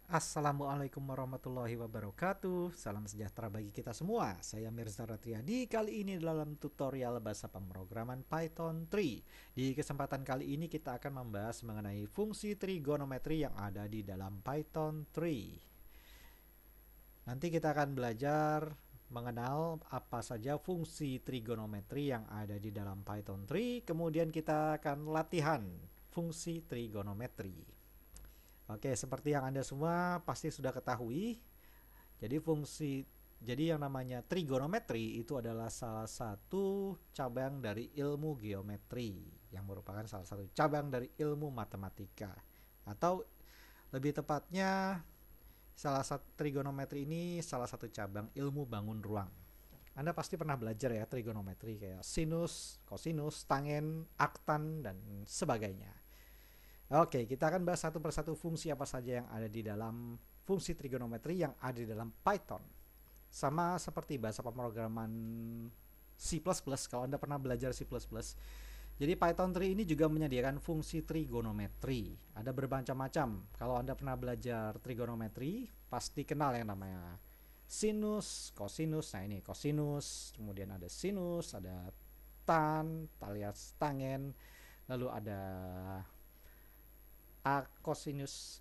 Assalamualaikum warahmatullahi wabarakatuh. Salam sejahtera bagi kita semua. Saya Mirza Ratriadi. Kali ini dalam tutorial bahasa pemrograman Python 3. Di kesempatan kali ini kita akan membahas mengenai fungsi trigonometri yang ada di dalam Python 3. Nanti kita akan belajar mengenal apa saja fungsi trigonometri yang ada di dalam Python 3. Kemudian kita akan latihan fungsi trigonometri. Oke, seperti yang Anda semua pasti sudah ketahui, jadi yang namanya trigonometri itu adalah salah satu cabang dari ilmu geometri yang merupakan salah satu cabang dari ilmu matematika. Atau lebih tepatnya salah satu trigonometri ini salah satu cabang ilmu bangun ruang. Anda pasti pernah belajar ya trigonometri kayak sinus, kosinus, tangen, arctan dan sebagainya. Oke, kita akan bahas satu persatu fungsi apa saja yang ada di dalam fungsi trigonometri yang ada di dalam Python. Sama seperti bahasa pemrograman C++, kalau Anda pernah belajar C++. Jadi Python 3 ini juga menyediakan fungsi trigonometri. Ada bermacam-macam. Kalau Anda pernah belajar trigonometri, pasti kenal yang namanya sinus, kosinus. Nah ini kosinus, kemudian ada sinus, ada tan, alias tangen, lalu ada cosinus,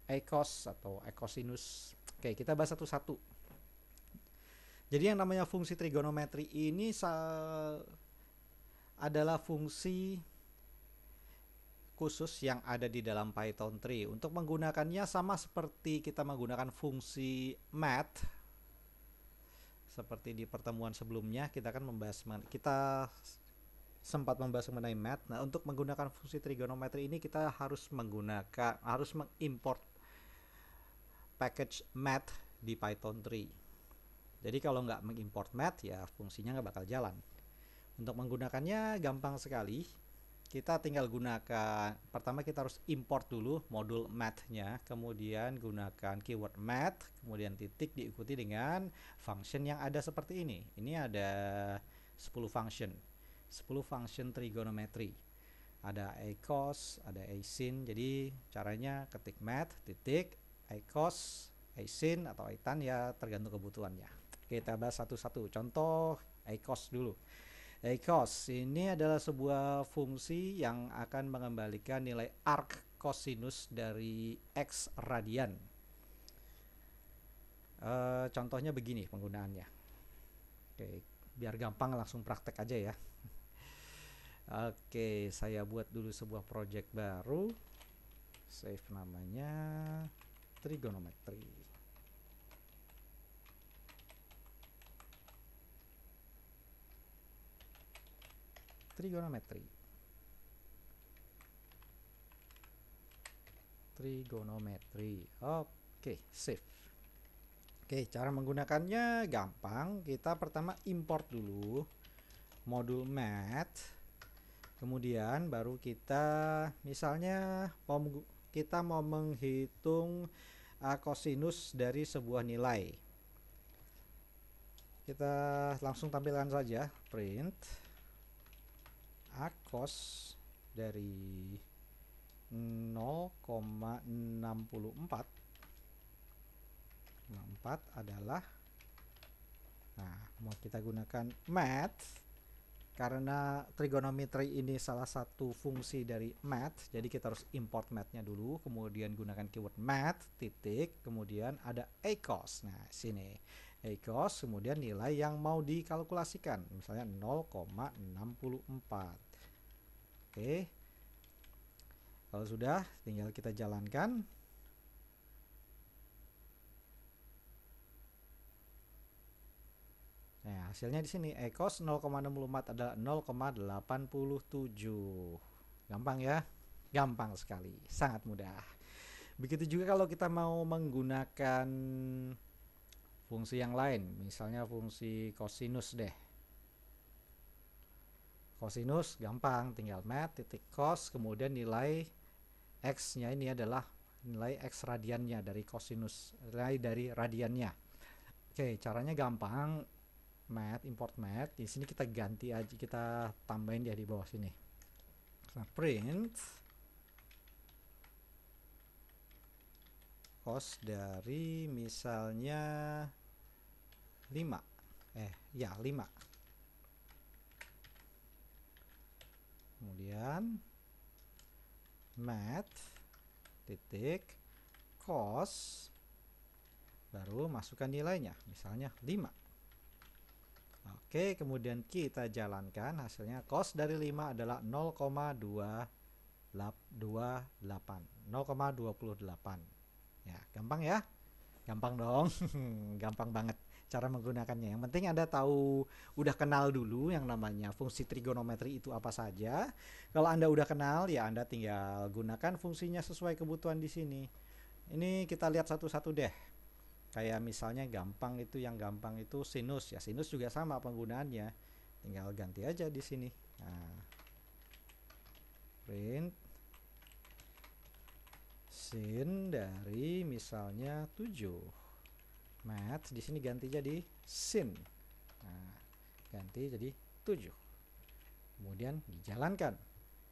ecos atau ecosinus. Oke, kita bahas satu-satu. Jadi yang namanya fungsi trigonometri ini adalah fungsi khusus yang ada di dalam Python 3. Untuk menggunakannya sama seperti kita menggunakan fungsi math. Seperti di pertemuan sebelumnya kita sempat membahas mengenai math. Nah, untuk menggunakan fungsi trigonometri ini kita harus mengimport package math di Python 3. Jadi kalau nggak mengimport math ya fungsinya nggak bakal jalan. Untuk menggunakannya gampang sekali. Kita tinggal pertama kita harus import dulu modul math-nya, kemudian gunakan keyword math, kemudian titik diikuti dengan function yang ada seperti ini. Ini ada 10 function trigonometri. Ada acos, ada asin. Jadi caranya ketik math, titik, acos, asin atau aitan ya tergantung kebutuhannya. Kita bahas satu-satu. Contoh acos dulu. Acos ini adalah sebuah fungsi yang akan mengembalikan nilai arc cosinus dari x radian. Contohnya begini penggunaannya. Oke, biar gampang langsung praktek aja ya. Oke, saya buat dulu sebuah project baru. Save namanya trigonometry. Trigonometry. Oke, save. Oke, cara menggunakannya gampang. Kita pertama import dulu modul math. Kemudian baru kita misalnya kita mau menghitung cosinus dari sebuah nilai. Kita langsung tampilkan saja print cos dari 0,64 adalah, nah mau kita gunakan math karena trigonometri ini salah satu fungsi dari math, jadi kita harus import math-nya dulu, kemudian gunakan keyword math, titik, kemudian ada acos. Nah, sini acos, kemudian nilai yang mau dikalkulasikan, misalnya 0,64. Oke. Kalau sudah, tinggal kita jalankan. Nah, hasilnya di sini ecos 0,64 adalah 0,87. Gampang ya? Gampang sekali, sangat mudah. Begitu juga kalau kita mau menggunakan fungsi yang lain, misalnya fungsi cosinus deh. Cosinus gampang, tinggal math titik cos, kemudian nilai x-nya ini adalah nilai x radiannya dari cosinus, nilai dari radiannya. Oke, caranya gampang. Math, import math. Di sini kita ganti aja, kita tambahin dia di bawah sini. Nah, print cos dari misalnya 5. 5. Kemudian mat titik cos, baru masukkan nilainya, misalnya 5. Oke, kemudian kita jalankan, hasilnya cos dari 5 adalah 0,28. Ya, gampang ya? Gampang dong. Gampang banget cara menggunakannya. Yang penting Anda tahu, udah kenal dulu yang namanya fungsi trigonometri itu apa saja. Kalau Anda udah kenal, ya Anda tinggal gunakan fungsinya sesuai kebutuhan di sini. Ini kita lihat satu-satu deh. Kayak misalnya yang gampang itu sinus. Ya, sinus juga sama penggunaannya. Tinggal ganti aja di sini. Nah, print sin dari misalnya 7. Mat di sini ganti jadi sin. Nah, ganti jadi 7. Kemudian dijalankan.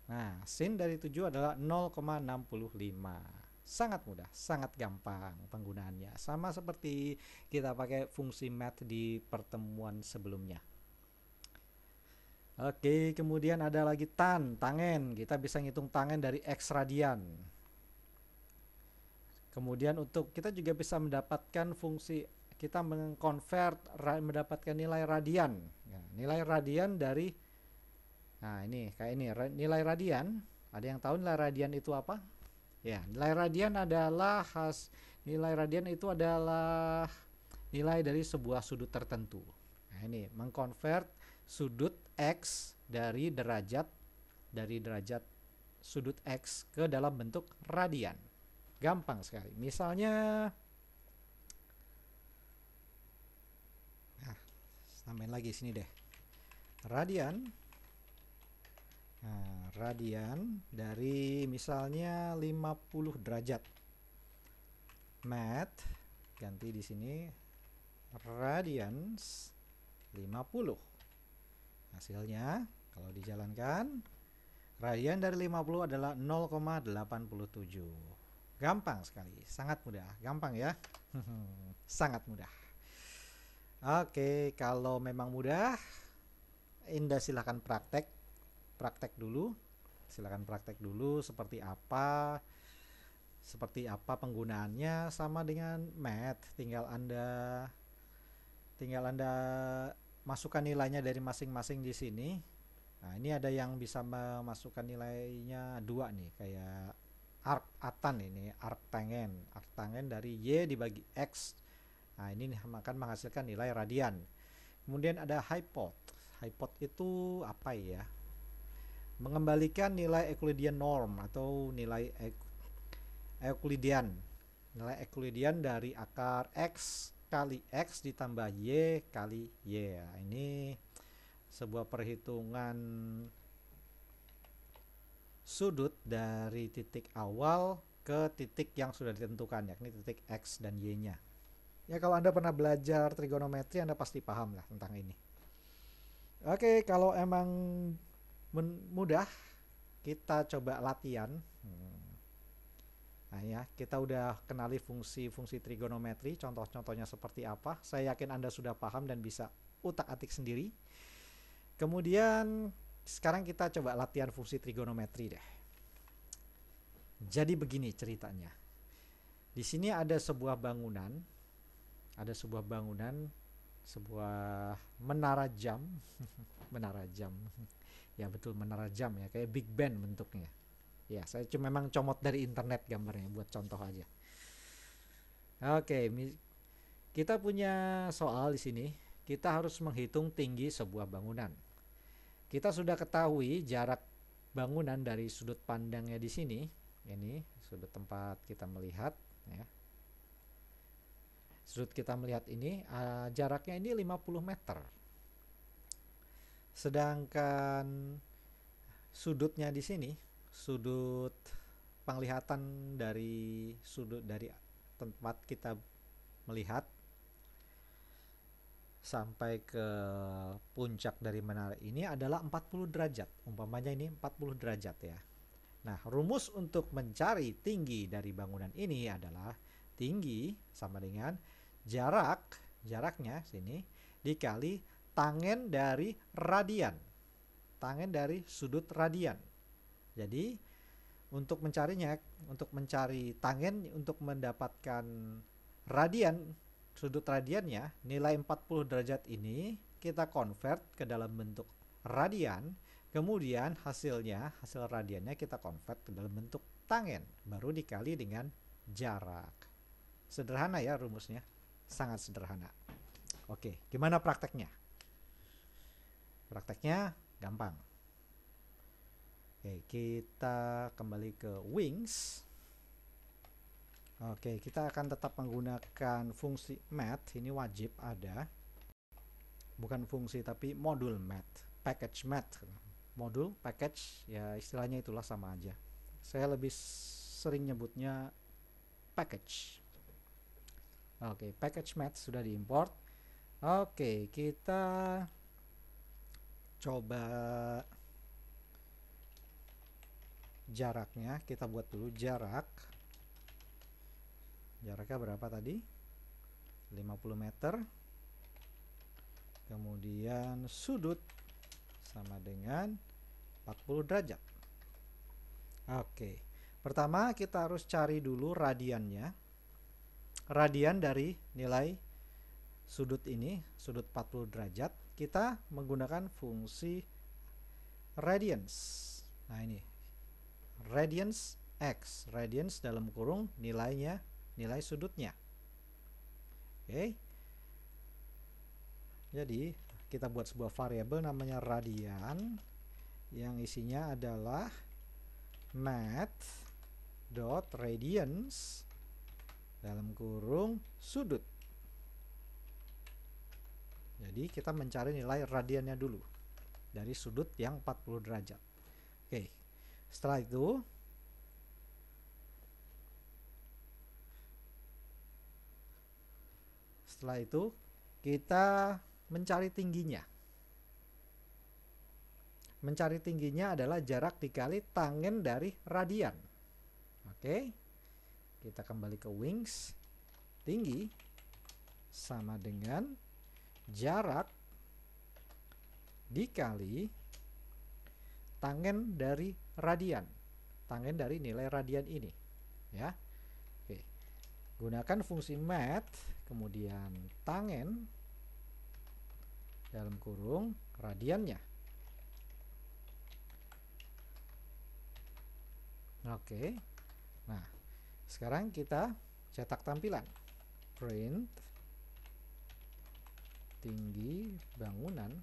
Nah, sin dari 7 adalah 0,65. Sangat mudah, sangat gampang penggunaannya. Sama seperti kita pakai fungsi mat di pertemuan sebelumnya. Oke, kemudian ada lagi tangen. Kita bisa ngitung tangen dari X radian. Kemudian untuk kita juga bisa mendapatkan fungsi, kita mendapatkan nilai radian. Ya, nilai radian dari, nah ini kayak ini nilai radian. Ada yang tahu nilai radian itu apa? Ya, nilai radian itu adalah nilai dari sebuah sudut tertentu. Nah, ini mengkonvert sudut X dari derajat sudut X ke dalam bentuk radian. Gampang sekali. Misalnya, nah, tambahin lagi sini deh. Radian. Nah, radian dari misalnya 50 derajat. Mat ganti di sini radians 50. Hasilnya kalau dijalankan, radian dari 50 adalah 0,87. Gampang sekali, sangat mudah. Gampang ya. Sangat mudah. Oke, kalau memang mudah, Anda silakan praktek dulu. Silakan praktek dulu seperti apa penggunaannya, sama dengan mat. Tinggal Anda masukkan nilainya dari masing-masing di sini. Nah, ini ada yang bisa memasukkan nilainya 2 nih, kayak arctan ini, arctangen dari Y dibagi X. Nah, ini akan menghasilkan nilai radian. Kemudian ada hypot itu apa ya? Mengembalikan nilai Euclidean norm atau nilai Euclidean dari akar X kali X ditambah Y kali Y. Nah, ini sebuah perhitungan sudut dari titik awal ke titik yang sudah ditentukan, yakni titik X dan Y-nya. Ya, kalau Anda pernah belajar trigonometri, Anda pasti paham lah tentang ini. Oke, kalau emang mudah, kita coba latihan. Nah ya, kita udah kenali fungsi-fungsi trigonometri, contoh-contohnya seperti apa. Saya yakin Anda sudah paham dan bisa utak-atik sendiri. Kemudian sekarang kita coba latihan fungsi trigonometri deh. Jadi begini ceritanya. Di sini ada sebuah bangunan, sebuah menara jam. Menara jam. Ya betul, menara jam ya, kayak Big Ben bentuknya. Ya, saya cuma memang comot dari internet gambarnya buat contoh aja. Oke, kita punya soal di sini. Kita harus menghitung tinggi sebuah bangunan. Kita sudah ketahui jarak bangunan dari sudut pandangnya di sini. Ini sudut tempat kita melihat ya. Sudut kita melihat ini jaraknya ini 50 meter. Sedangkan sudutnya di sini, sudut penglihatan dari tempat kita melihat sampai ke puncak dari menara ini adalah 40 derajat. Umpamanya ini 40 derajat ya. Nah, rumus untuk mencari tinggi dari bangunan ini adalah tinggi sama dengan jaraknya sini dikali tangen dari radian. Tangen dari sudut radian. Jadi untuk mencari tangen untuk mendapatkan radian, sudut radiannya, nilai 40 derajat ini kita convert ke dalam bentuk radian, kemudian hasil radiannya kita convert ke dalam bentuk tangen, baru dikali dengan jarak. Sederhana ya rumusnya, sangat sederhana. Oke, gimana prakteknya? Prakteknya gampang. Oke, kita kembali ke Wings. Oke, kita akan tetap menggunakan fungsi math. Ini wajib ada. Bukan fungsi tapi modul math, package math. Modul, package, ya istilahnya itulah sama aja. Saya lebih sering nyebutnya package. Oke, package math sudah diimport. Oke, kita coba jaraknya. Kita buat dulu jaraknya berapa tadi? 50 meter. Kemudian sudut sama dengan 40 derajat. Oke, pertama kita harus cari dulu radiannya. Radian dari nilai sudut ini, sudut 40 derajat, kita menggunakan fungsi radians. Nah ini, radians X, radians dalam kurung nilai sudutnya. Oke. Jadi kita buat sebuah variabel namanya radian yang isinya adalah math.radians dalam kurung sudut. Jadi kita mencari nilai radiannya dulu dari sudut yang 40 derajat. Oke. Setelah itu kita mencari tingginya. Mencari tingginya adalah jarak dikali tangen dari radian. Oke. Kita kembali ke Wings. Tinggi sama dengan jarak dikali tangen dari radian. Tangen dari nilai radian ini, ya. Oke. Gunakan fungsi math, kemudian tangen dalam kurung radiannya. Oke. Nah, sekarang kita cetak tampilan. Print tinggi bangunan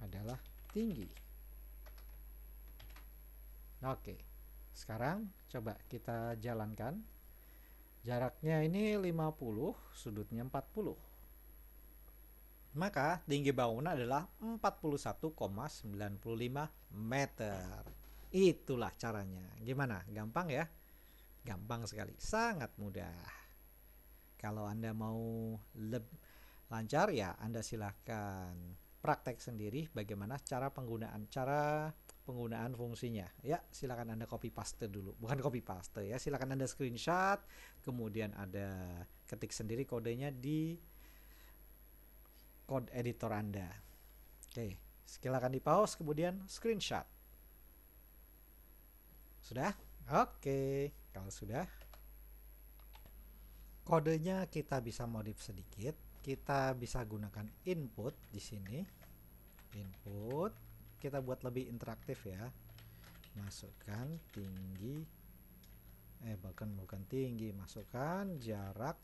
adalah tinggi. Oke. Sekarang coba kita jalankan. Jaraknya ini 50, sudutnya 40. Maka tinggi bangunan adalah 41,95 meter. Itulah caranya. Gimana? Gampang ya? Gampang sekali. Sangat mudah. Kalau Anda mau lancar ya Anda silahkan praktek sendiri bagaimana cara penggunaan fungsinya. Ya, silakan Anda copy paste dulu. Bukan copy paste ya, silakan Anda screenshot, kemudian ada ketik sendiri kodenya di code editor Anda. Oke, silakan di pause kemudian screenshot. Sudah? Oke, kalau sudah, kodenya kita bisa modif sedikit. Kita bisa gunakan input di sini. Input kita buat lebih interaktif ya. Masukkan tinggi, bukan tinggi, masukkan jarak.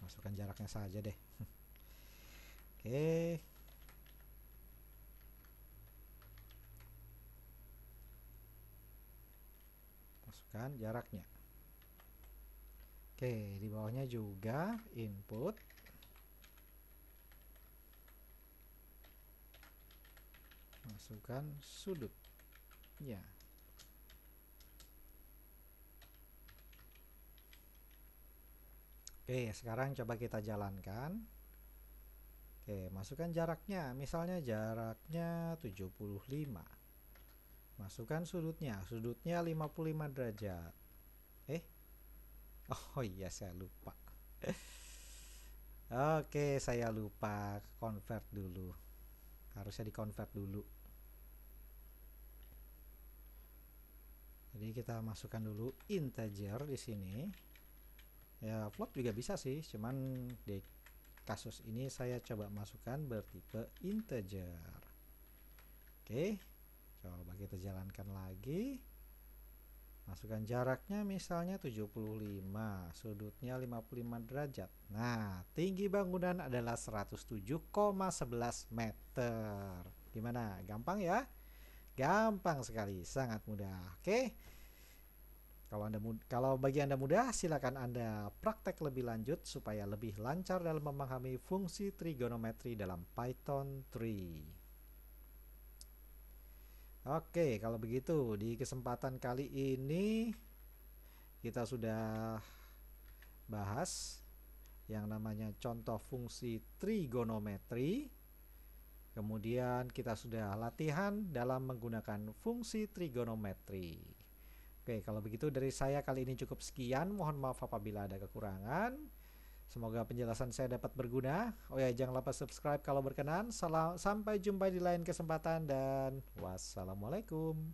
Masukkan jaraknya saja deh. Oke. Masukkan jaraknya. Oke, di bawahnya juga input. Masukkan sudutnya. Oke, sekarang coba kita jalankan. Oke, masukkan jaraknya. Misalnya jaraknya 75. Masukkan sudutnya. Sudutnya 55 derajat. Oh iya, saya lupa. Oke, saya lupa convert dulu. Harusnya di convert dulu. Jadi kita masukkan dulu integer di sini. Ya, float juga bisa sih, cuman di kasus ini saya coba masukkan bertipe integer. Oke, coba kita jalankan lagi. Masukkan jaraknya misalnya 75, sudutnya 55 derajat. Nah, tinggi bangunan adalah 107,11 meter. Gimana? Gampang ya? Gampang sekali, sangat mudah. Oke. Kalau bagi Anda mudah, silakan Anda praktek lebih lanjut supaya lebih lancar dalam memahami fungsi trigonometri dalam Python 3. Oke, kalau begitu di kesempatan kali ini kita sudah bahas yang namanya contoh fungsi trigonometri. Kemudian kita sudah latihan dalam menggunakan fungsi trigonometri. Oke, kalau begitu dari saya kali ini cukup sekian. Mohon maaf apabila ada kekurangan. Semoga penjelasan saya dapat berguna. Oh ya, jangan lupa subscribe kalau berkenan. Sampai jumpa di lain kesempatan dan wassalamualaikum.